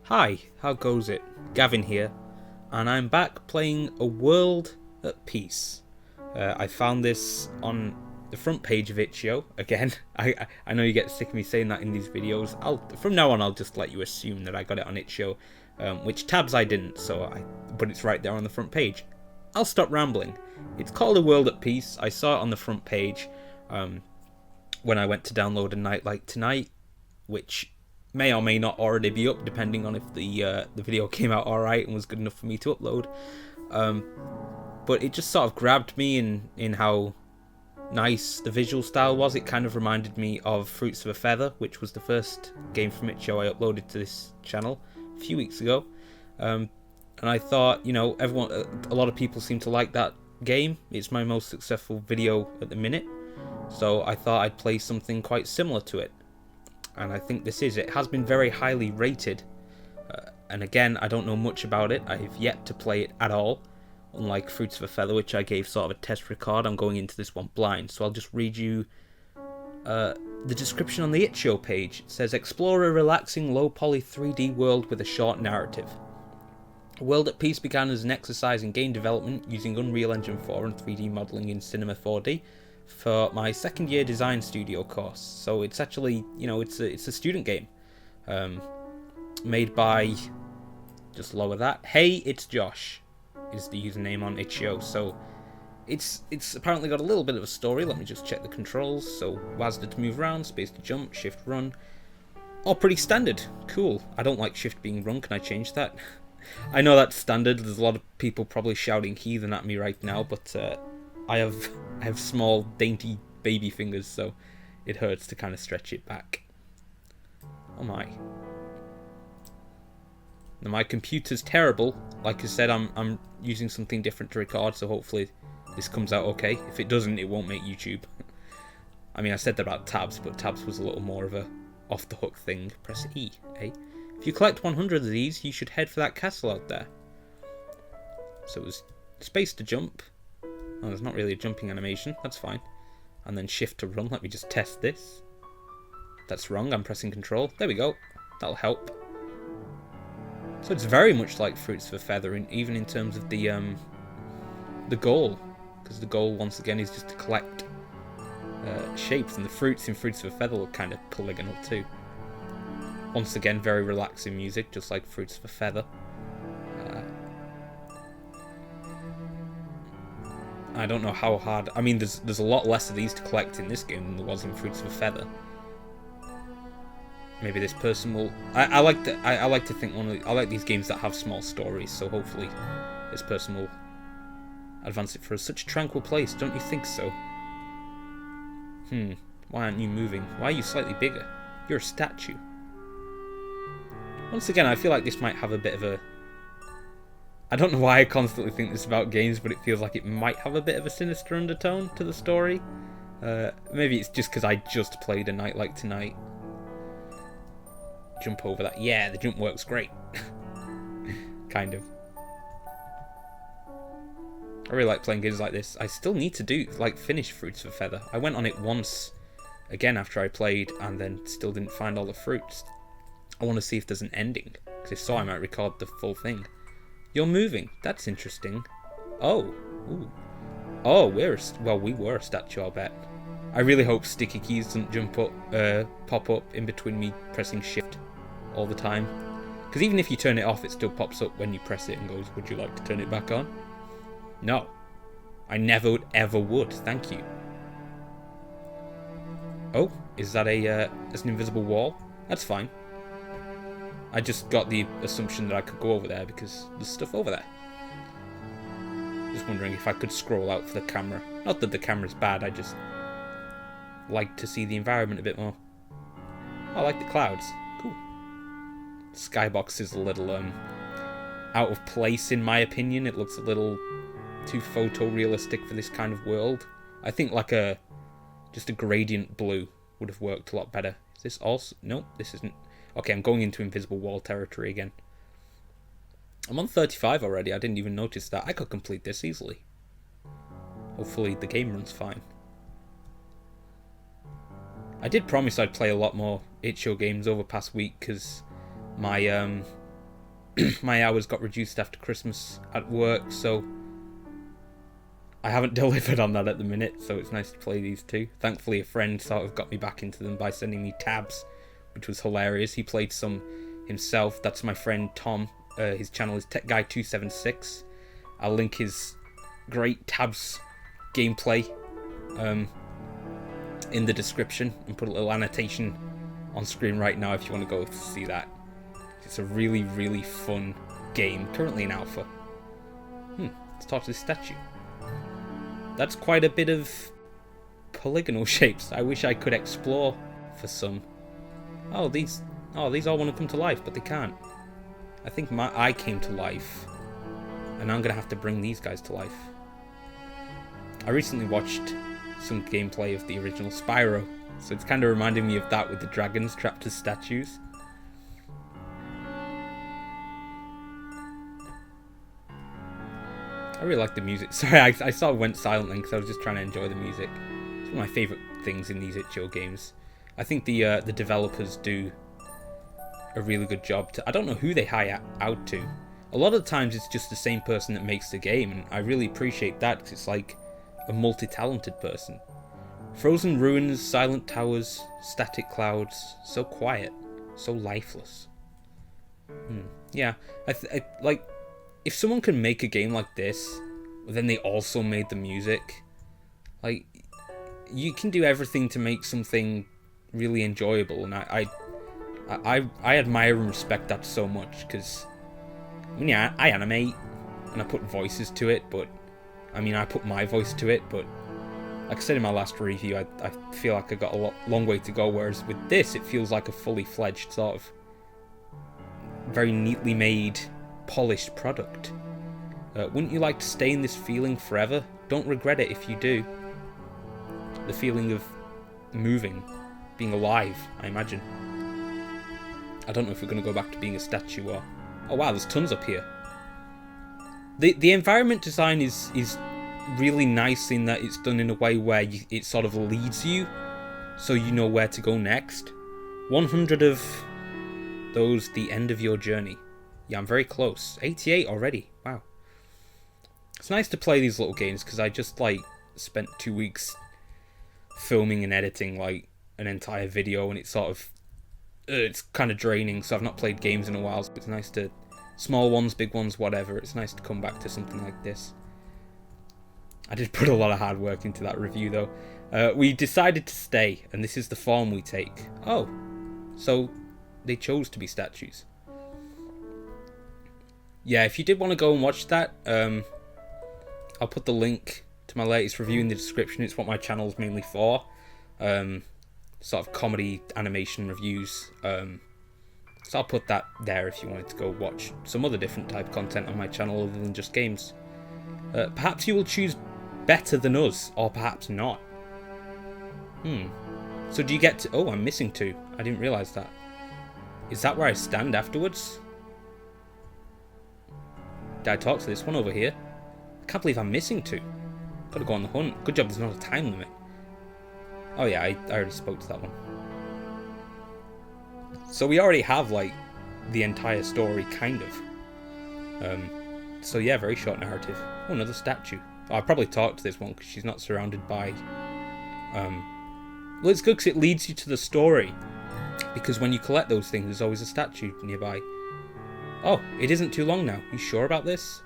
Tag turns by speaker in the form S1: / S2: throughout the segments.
S1: Hi, how goes it? Gavin here, and I'm back playing A World at Peace. I found this on the front page of itch.io. Again, I know you get sick of me saying that in these videos. From now on I'll just let you assume that I got it on itch.io, which tabs I didn't, but it's right there on the front page. I'll stop rambling. It's called A World at Peace. I saw it on the front page when I went to download A Night Like Tonight, which may or may not already be up, depending on if the video came out alright and was good enough for me to upload. But it just sort of grabbed me in how nice the visual style was. It kind of reminded me of Fruits of a Feather, which was the first game from itch.io I uploaded to this channel a few weeks ago. And I thought, a lot of people seem to like that game. It's my most successful video at the minute, so I thought I'd play something quite similar to it. And I think this is. It has been very highly rated. And again, I don't know much about it. I have yet to play it at all. Unlike Fruits of a Feather, which I gave sort of a test record, I'm going into this one blind. So I'll just read you the description on the itch.io page. It says, explore a relaxing, low-poly 3D world with a short narrative. World at Peace began as an exercise in game development using Unreal Engine 4 and 3D modeling in Cinema 4D. For my second year design studio course. So it's actually, it's a student game, made by, just lower that, Hey It's Josh is the username on itch.io. So it's apparently got a little bit of a story. Let me just check the controls. So WASD to move around, space to jump, shift run, all pretty standard. Cool. I don't like shift being run. Can I change that? I know that's standard. There's a lot of people probably shouting heathen at me right now, but I have small, dainty baby fingers, so it hurts to kind of stretch it back. Oh my. Now my computer's terrible. Like I said, I'm using something different to record, so hopefully this comes out okay. If it doesn't, it won't make YouTube. I mean, I said that about tabs, but tabs was a little more of a off-the-hook thing. Press E, eh? If you collect 100 of these, you should head for that castle out there. So it was space to jump. Oh, there's not really a jumping animation. That's fine. And then shift to run. Let me just test this. That's wrong. I'm pressing control. There we go. That'll help. So it's very much like Fruits of a Feather, even in terms of the goal. Because the goal, once again, is just to collect shapes. And the fruits in Fruits of a Feather look kind of polygonal too. Once again, very relaxing music, just like Fruits of a Feather. I don't know how hard. I mean, there's a lot less of these to collect in this game than there was in Fruits of a Feather. Maybe this person will. I like to think I like these games that have small stories. So hopefully, this person will advance it for us. Such a tranquil place, don't you think so? Why aren't you moving? Why are you slightly bigger? You're a statue. Once again, I feel like this might have a bit of a. I don't know why I constantly think this about games, but it feels like it might have a bit of a sinister undertone to the story. Maybe it's just because I just played A Night Like Tonight. Jump over that. Yeah, the jump works great. Kind of. I really like playing games like this. I still need to finish Fruits of a Feather. I went on it once, again after I played, and then still didn't find all the fruits. I want to see if there's an ending, because if so I might record the full thing. You're moving. That's interesting. Oh. Ooh. Oh, we were a statue, I'll bet. I really hope sticky keys don't pop up in between me pressing shift all the time. Because even if you turn it off, it still pops up when you press it and goes, would you like to turn it back on? No. I never ever would. Thank you. Oh, is that that's an invisible wall? That's fine. I just got the assumption that I could go over there because there's stuff over there. Just wondering if I could scroll out for the camera. Not that the camera's bad, I just like to see the environment a bit more. Oh, I like the clouds. Cool. Skybox is a little out of place in my opinion. It looks a little too photorealistic for this kind of world. I think like just a gradient blue would have worked a lot better. Is this also? Nope, this isn't. Okay, I'm going into invisible wall territory again. I'm on 35 already. I didn't even notice that. I could complete this easily. Hopefully the game runs fine. I did promise I'd play a lot more itch.io games over past week because my my hours got reduced after Christmas at work, so I haven't delivered on that at the minute, so it's nice to play these two. Thankfully, a friend sort of got me back into them by sending me tabs, which was hilarious. He played some himself. That's my friend Tom. His channel is TechGuy276. I'll link his great tabs gameplay in the description and put a little annotation on screen right now if you want to go see that. It's a really, really fun game, currently in alpha. Let's talk to this statue. That's quite a bit of polygonal shapes. I wish I could explore for some. Oh, these all want to come to life, but they can't. I think my eye came to life, and I'm gonna have to bring these guys to life. I recently watched some gameplay of the original Spyro, so it's kind of reminding me of that with the dragons trapped as statues. I really like the music. Sorry, I sort of went silent then because I was just trying to enjoy the music. It's one of my favourite things in these itch.io games. I think the developers do a really good job. I don't know who they hire out to. A lot of the times it's just the same person that makes the game, and I really appreciate that because it's like a multi-talented person. Frozen ruins, silent towers, static clouds, so quiet, so lifeless. Yeah, I like, if someone can make a game like this, but then they also made the music, like, you can do everything to make something really enjoyable, and I admire and respect that so much, because, I mean, yeah, I animate, and I put voices to it, but, I mean, I put my voice to it, but, like I said in my last review, I feel like I got a long way to go, whereas with this, it feels like a fully fledged, sort of, very neatly made, polished product. Wouldn't you like to stay in this feeling forever? Don't regret it if you do. The feeling of moving, being alive, I imagine. I don't know if we're going to go back to being a statue or... Oh wow, there's tons up here. The environment design is really nice in that it's done in a way where it sort of leads you, so you know where to go next. 100 of those, the end of your journey. Yeah, I'm very close. 88 already. Wow. It's nice to play these little games because I just, like, spent 2 weeks filming and editing, like, an entire video, and it's sort of... it's kind of draining, so I've not played games in a while, so it's nice to... Small ones, big ones, whatever. It's nice to come back to something like this. I did put a lot of hard work into that review, though. We decided to stay, and this is the form we take. Oh. So, they chose to be statues. Yeah, if you did want to go and watch that, I'll put the link to my latest review in the description. It's what my channel's mainly for. Sort of comedy animation reviews. So I'll put that there if you wanted to go watch some other different type of content on my channel other than just games. Perhaps you will choose better than us, or perhaps not. So do you get to... Oh, I'm missing 2. I didn't realise that. Is that where I stand afterwards? Did I talk to this one over here? I can't believe I'm missing 2. Gotta go on the hunt. Good job there's not a time limit. Oh yeah, I already spoke to that one. So we already have, like, the entire story, kind of. So yeah, very short narrative. Oh, another statue. Oh, I'll probably talk to this one because she's not surrounded by... Well, it's good because it leads you to the story. Because when you collect those things, there's always a statue nearby. Oh, it isn't too long now. You sure about this?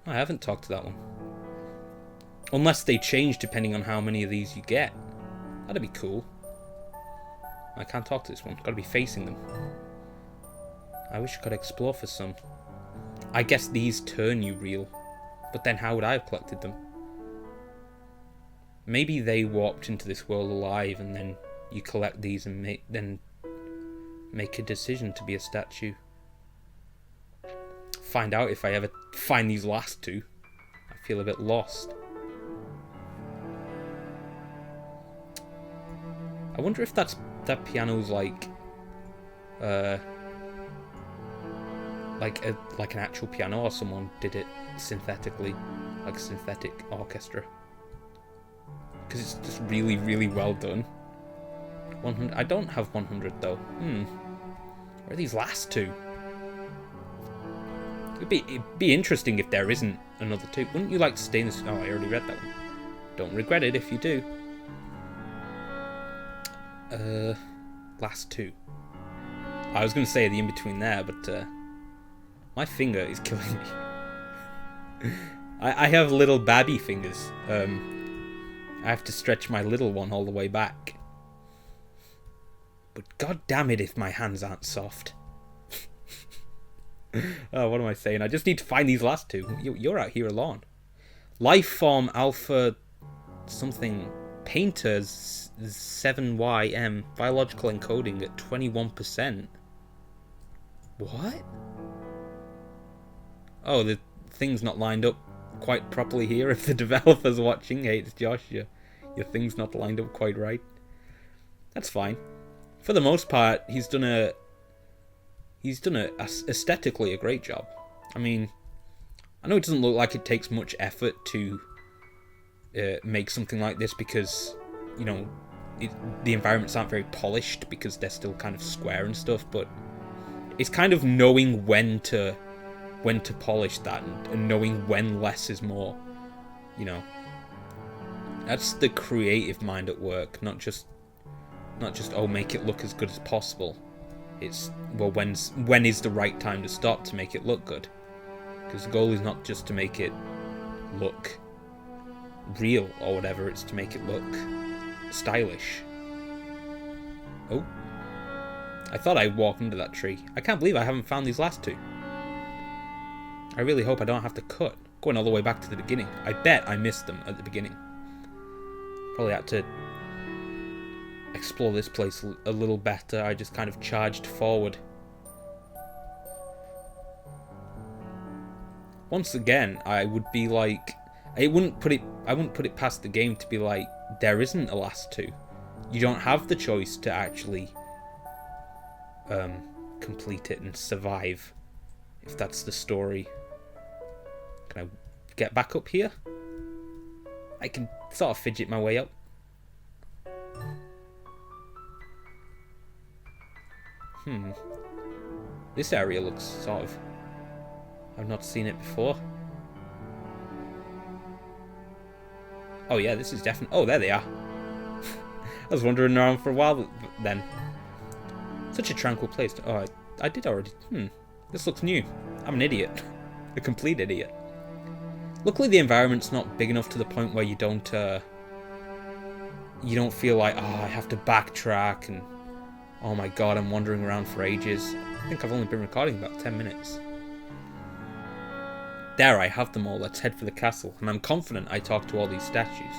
S1: I haven't talked to that one. Unless they change depending on how many of these you get. That'd be cool. I can't talk to this one. Gotta be facing them. I wish I could explore for some. I guess these turn you real. But then how would I have collected them? Maybe they warped into this world alive and then you collect these and make a decision to be a statue. Find out if I ever find these last 2. I feel a bit lost. I wonder if that piano's like an actual piano, or someone did it synthetically, like a synthetic orchestra. Because it's just really, really well done. 100. I don't have 100 though. Where are these last 2? It'd be interesting if there isn't another 2. Wouldn't you like to stay in this? Oh, I already read that one. Don't regret it if you do. Last 2. I was going to say the in-between there, but my finger is killing me. I have little babby fingers. I have to stretch my little one all the way back. But god damn it if my hands aren't soft. Oh, what am I saying? I just need to find these last 2. You're out here alone. Lifeform Alpha something Painters 7YM biological encoding at 21%. What? Oh, the thing's not lined up quite properly here. If the developer's watching, hey, it's Josh. Your thing's not lined up quite right. That's fine. For the most part, he's done a aesthetically a great job. I mean, I know it doesn't look like it takes much effort to make something like this because, you know, the environments aren't very polished because they're still kind of square and stuff, but it's kind of knowing when to polish that and knowing when less is more, you know. That's the creative mind at work, not just oh, make it look as good as possible. It's, well, when is the right time to stop to make it look good? Because the goal is not just to make it look real or whatever, it's to make it look stylish. Oh, I thought I'd walk under that tree. I can't believe I haven't found these last 2. I really hope I don't have to cut, going all the way back to the beginning. I bet I missed them at the beginning. Probably had to explore this place a little better. I just kind of charged forward. Once again, I would be like, I wouldn't put it past the game to be like, there isn't a last 2. You don't have the choice to actually complete it and survive, if that's the story. Can I get back up here? I can sort of fidget my way up. This area looks sort of... I've not seen it before. Oh yeah, this is definitely... Oh, there they are. I was wandering around for a while then. Such a tranquil place. Oh, I did already... This looks new. I'm an idiot. A complete idiot. Luckily the environment's not big enough to the point where you don't feel like, oh, I have to backtrack and... Oh my god, I'm wandering around for ages. I think I've only been recording about 10 minutes. There, I have them all. Let's head for the castle. And I'm confident I talked to all these statues.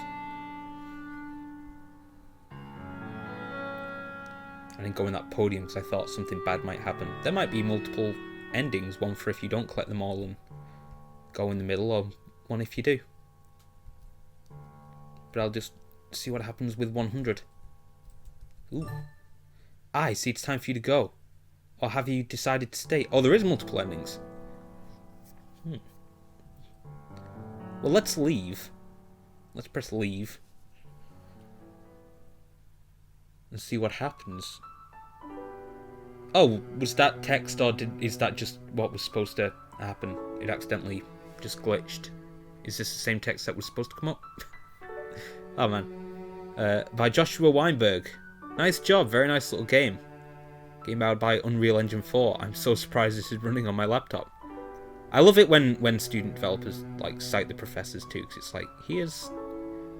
S1: I didn't go in that podium because I thought something bad might happen. There might be multiple endings. One for if you don't collect them all and go in the middle, or one if you do. But I'll just see what happens with 100. Ooh. I see it's time for you to go. Or have you decided to stay? Oh, there is multiple endings. Well, let's leave. Let's press leave. And see what happens. Oh, was that text or is that just what was supposed to happen? It accidentally just glitched. Is this the same text that was supposed to come up? Oh man. By Joshua Weinberg. Nice job, very nice little game. Game out by Unreal Engine 4. I'm so surprised this is running on my laptop. I love it when student developers like cite the professors too, because it's like, here's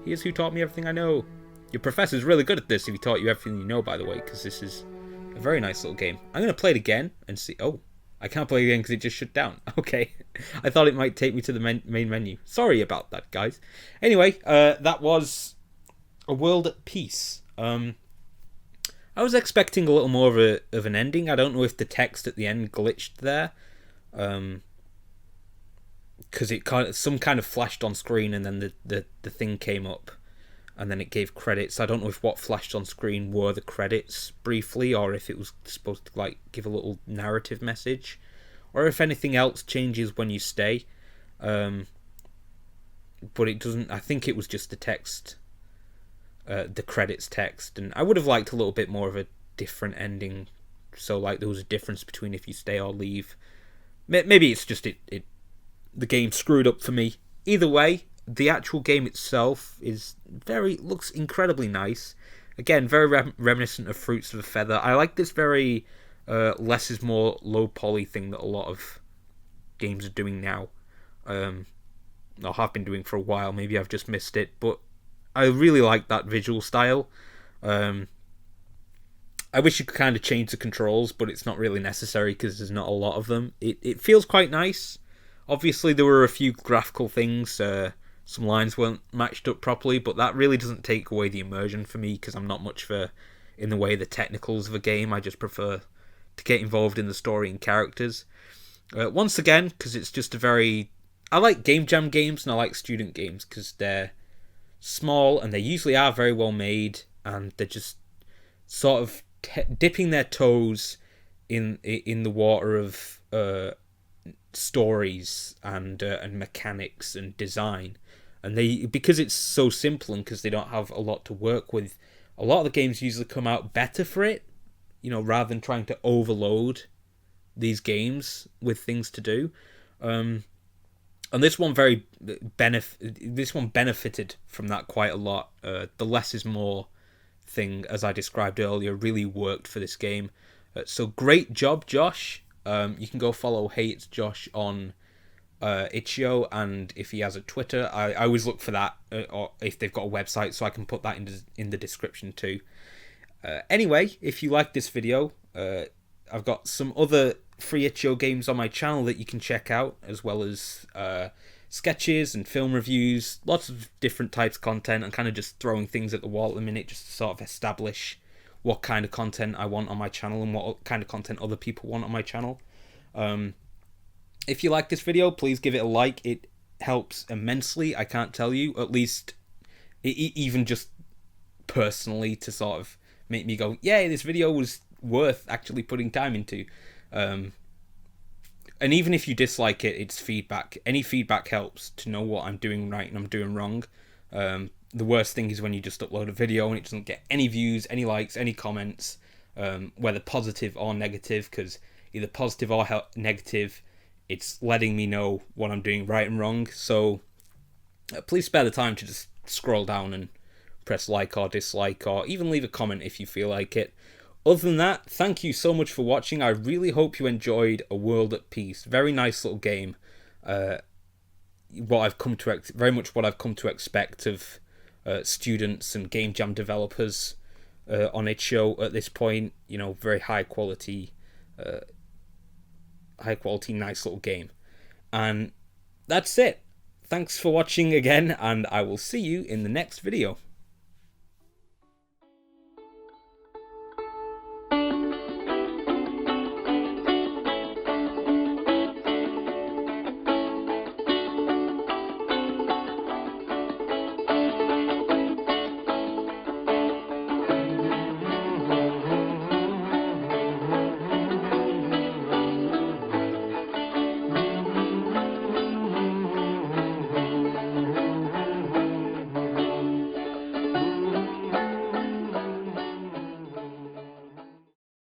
S1: who taught me everything I know. Your professor's really good at this if he taught you everything you know, by the way, because this is a very nice little game. I'm going to play it again and see... Oh, I can't play it again because it just shut down. Okay, I thought it might take me to the main menu. Sorry about that, guys. Anyway, that was A World at Peace. I was expecting a little more of an ending. I don't know if the text at the end glitched there. Because it some kind of flashed on screen and then the thing came up and then it gave credits. I don't know if what flashed on screen were the credits briefly, or if it was supposed to like give a little narrative message, or if anything else changes when you stay. But it doesn't. I think it was just the text, the credits text, and I would have liked a little bit more of a different ending. So like there was a difference between if you stay or leave. Maybe it's just the game screwed up for me. Either way, the actual game itself looks incredibly nice. Again, very reminiscent of Fruits of a Feather. I like this very less is more, low poly thing that a lot of games are doing now. Or have been doing for a while. Maybe I've just missed it, but I really like that visual style. I wish you could kind of change the controls, but it's not really necessary because there's not a lot of them. It feels quite nice. Obviously, there were a few graphical things. Some lines weren't matched up properly, but that really doesn't take away the immersion for me because I'm not much in the way of the technicals of a game. I just prefer to get involved in the story and characters. Once again, because it's just I like game jam games and I like student games because they're small and they usually are very well made and they're just sort of dipping their toes in the water of stories and mechanics and design, and because it's so simple and because they don't have a lot to work with, a lot of the games usually come out better for it, rather than trying to overload these games with things to do. And this one benefited from that quite a lot. The less is more thing, as I described earlier, really worked for this game. So great job, Josh. You can go follow Hey It's Josh on itch.io, and if he has a Twitter, I always look for that, or if they've got a website, so I can put that in the description too. Anyway, if you like this video, I've got some other free itch.io games on my channel that you can check out, as well as sketches and film reviews, lots of different types of content, and kind of just throwing things at the wall at the minute just to sort of establish what kind of content I want on my channel and what kind of content other people want on my channel. If you like this video, please give it a like. It helps immensely, I can't tell you, at least even just personally, to sort of make me go, yeah, this video was worth actually putting time into. And even if you dislike it, it's feedback. Any feedback helps to know what I'm doing right and I'm doing wrong. The worst thing is when you just upload a video and it doesn't get any views, any likes, any comments, whether positive or negative, because either positive or negative, it's letting me know what I'm doing right and wrong. So please spare the time to just scroll down and press like or dislike, or even leave a comment if you feel like it. Other than that, thank you so much for watching. I really hope you enjoyed A World at Peace. Very nice little game. Very much what I've come to expect of students and game jam developers on itch.io at this point. Very high quality, nice little game. And that's it. Thanks for watching again, and I will see you in the next video.